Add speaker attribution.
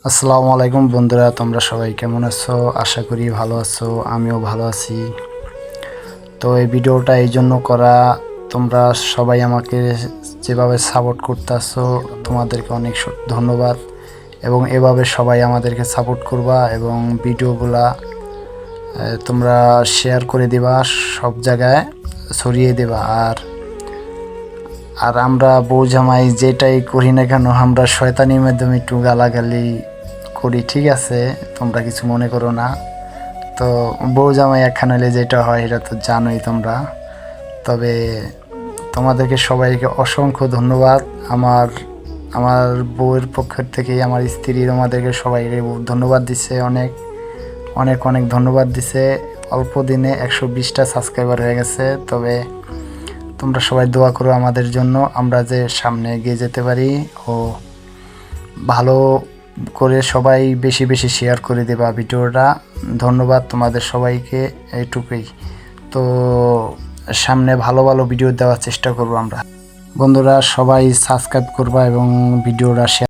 Speaker 1: আসসালামু আলাইকুম বন্ধুরা, তোমরা সবাই কেমন আছো? আশা করি ভালো আছো। আমিও ভালো আছি। তো এই ভিডিওটা এই জন্য করা, তোমরা সবাই আমাকে যেভাবে সাপোর্ট করতেছো তোমাদেরকে অনেক ধন্যবাদ। এবং এভাবে সবাই আমাদেরকে সাপোর্ট করবা এবং ভিডিওগুলা তোমরা শেয়ার করে দিবা, সব জায়গায় ছড়িয়ে দেবা। আর আর আমরা বউ জামাই যেটাই করি না কেন, আমরা শয়তানির মাধ্যমে একটু গালাগালি করি, ঠিক আছে? তোমরা কিছু মনে করো না। তো বউ জামাই একখান হলে যেটা হয় এটা তো জানোই তোমরা। তবে তোমাদেরকে সবাইকে অসংখ্য ধন্যবাদ। আমার আমার বউয়ের পক্ষের থেকেই আমার স্ত্রী আমাদেরকে সবাইকে ধন্যবাদ দিছে, অনেক অনেক অনেক ধন্যবাদ দিছে। অল্প দিনে 120টা সাবস্ক্রাইবার হয়ে গেছে। তবে তোমরা সবাই দোয়া করো আমাদের জন্য, আমরা যে সামনে এগিয়ে যেতে পারি। ও ভালো করে সবাই বেশি বেশি শেয়ার করে দেবা ভিডিওটা। ধন্যবাদ তোমাদের সবাইকে, এইটুকুই। তো সামনে ভালো ভালো ভিডিও দেওয়ার চেষ্টা করব আমরা। বন্ধুরা সবাই সাবস্ক্রাইব করবা এবং ভিডিওটা শেয়ার